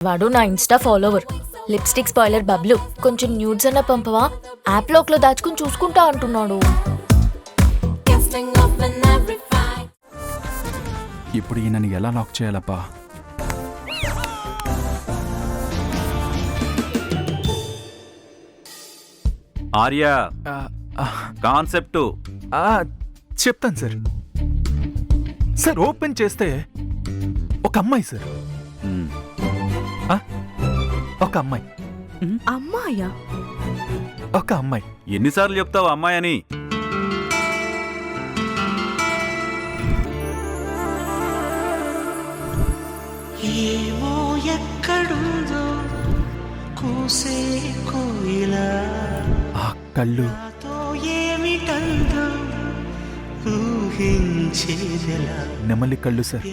వాడు నా Insta follower. Lipstick spoiler Bablu, కొంచెం న్యూడ్స్ అన్న పంపవా, యాప్ లోక్లో దాచుకుని చూసుకుంటా అంటున్నాడు. ఇప్పుడు ఈయనని ఎలా లాక్ చేయాలప్పా? ఆర్యా, కాన్సెప్ట్ చెప్తాను సార్. సార్ ఓపెన్ చేస్తే ఒక అమ్మాయి సార్, ఒక అమ్మాయి. అమ్మాయా? ఒక అమ్మాయి. ఎన్నిసార్లు చెప్తావు అమ్మాయి అని? ఏమో ఎక్కడుందో కూసే కోయిలా, ఆ కళ్ళు ఏమిటందో ఊహించేదెలా, నెమలి కళ్ళు సార్.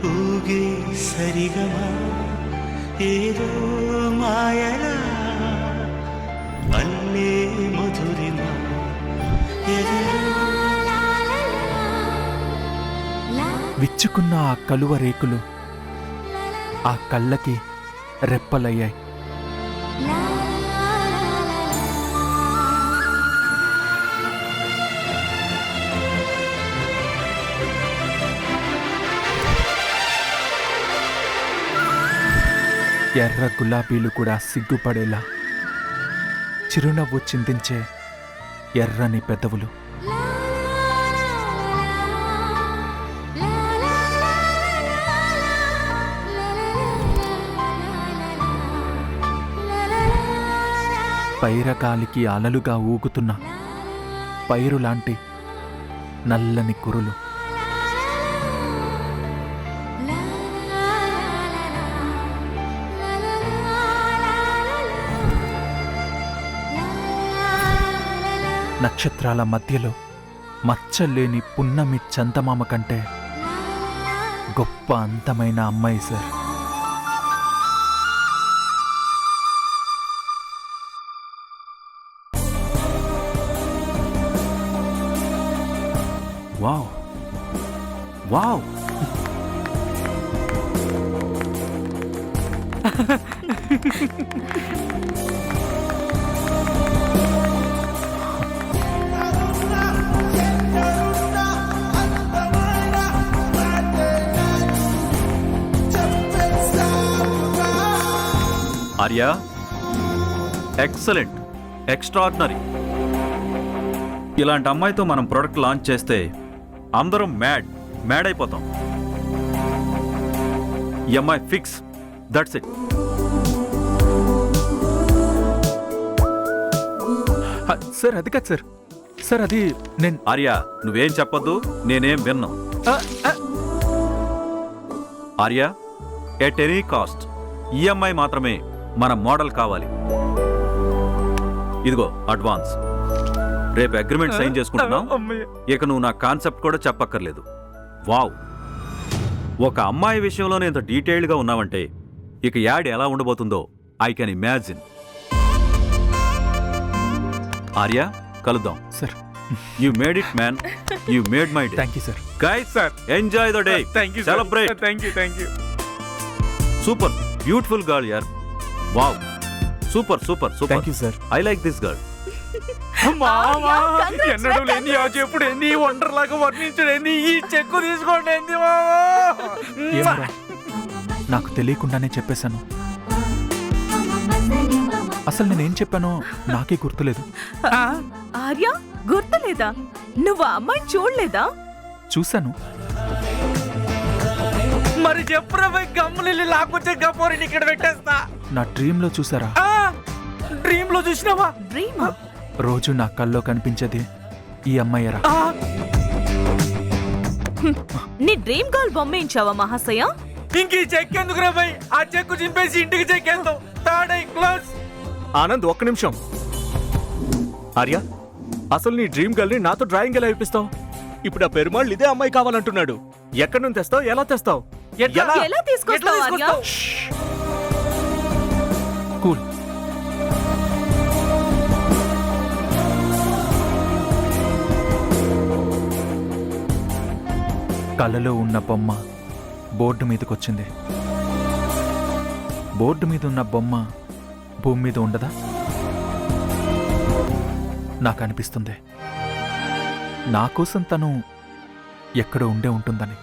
ఊగే సరిగమా ఏదో మాయలా, అల్లే మధురిమా విచ్చుకున్న ఆ కలువ రేకులు ఆ కళ్ళకి రెప్పలయ్యాయి. ఎర్ర గులాబీలు కూడా సిగ్గుపడేలా చిరునవ్వు చిందించే ఎర్రని పెదవులు. పైరగాలికి అలలుగా ఊగుతున్న పైరులాంటి నల్లని కురులు. నక్షత్రాల మధ్యలో మచ్చలేని పున్నమి చందమామ కంటే గొప్ప అందమైన అమ్మాయి sir. Wow wow. Arya, excellent, extraordinary. ఇలాంటి అమ్మాయితో మనం ప్రోడక్ట్ లాంచ్ చేస్తే అందరం మ్యాడ్ అయిపోతాం. ఈ అమ్మాయి ఫిక్స్, దట్స్ ఇట్. సార్ అది కాదు సార్. సార్ అది నేను. ఆర్యా, నువ్వేం చెప్పొద్దు, నేనేం విన్ను. ఆర్యా, ఎట్ ఎనీ కాస్ట్ ఈ అమ్మాయి మాత్రమే మన మోడల్ కావాలి. ఇదిగో అడ్వాన్స్. రేపు అగ్రిమెంట్ సైన్ చేసుకుంటున్నాం. ఇక నువ్వు నా కాన్సెప్ట్ కూడా చెప్పక్కర్లేదు. వావ్, ఒక అమ్మాయి విషయంలోనే ఇంత డీటెయిల్డ్గా ఉన్నావంటే ఇక యాడ్ ఎలా ఉండబోతుందో ఐ కెన్ ఇమాజిన్. ఆర్యా, కలుద్దాం. Sir, you made it man, you made my day. Thank you sir. Guys, enjoy the day. Celebrate. Thank you. Super beautiful girl యార్. Wow, super super super. Thank you sir. I like this girl. ఎన్నడూ లేని ఆ చెప్పుడు ఏంది, వండర్లాగా వర్ణించడేంది, ఈ చెక్కు తీసుకోండి ఏంది మామా. నాకు తెలియకుండానే చెప్పేశాను. అసలు నేనేం చెప్పానో నాకే గుర్తులేదు. ఆర్య, గుర్తులేదా? నువ్వు ఆ అమ్మాయి చూడలేదా? చూశాను. మరి చెప్పురా పోయి గమ్ములు లాక్కొచ్చే గపోరిని ఇక్కడ పెట్టేస్తా. నా డ్రీమ్ లో చూసారా? డ్రీమ్ లో చూసినావా? డ్రీమా? రోజు నా కల్లో కనిపించేది ఈ అమ్మాయిరా. నీ డ్రీమ్ గర్ల్ బొమ్మేయించావా మహాశయ? ఇంక ఈ చెక్ ఎందుకు రా పోయి? ఆ చెక్కు చింపేసి ఇంటికి చెక్కేద్దాం. Third eye close. ఆనంద్, ఒక్క నిమిషం. ఆర్య, అసలు నీ డ్రీమ్ గర్ల్ ని నాతో డ్రాయింగ్ ఎలా ఇప్పిస్తావు? ఇప్పుడు ఆ పెరుమాళ్ళు ఇదే అమ్మాయి కావాలంటున్నాడు. ఎక్కడి నుంచి తెస్తావు? ఎలా తెస్తావు? ఎలా తీసుకొస్తావు ఆర్య? కూల్. కలలో ఉన్న బొమ్మ బోర్డు మీదకొచ్చింది. బోర్డు మీద ఉన్న బొమ్మ భూమి మీద ఉండదా? నాకు అనిపిస్తుంది నా కోసం తను ఎక్కడో ఉండే ఉంటుందని.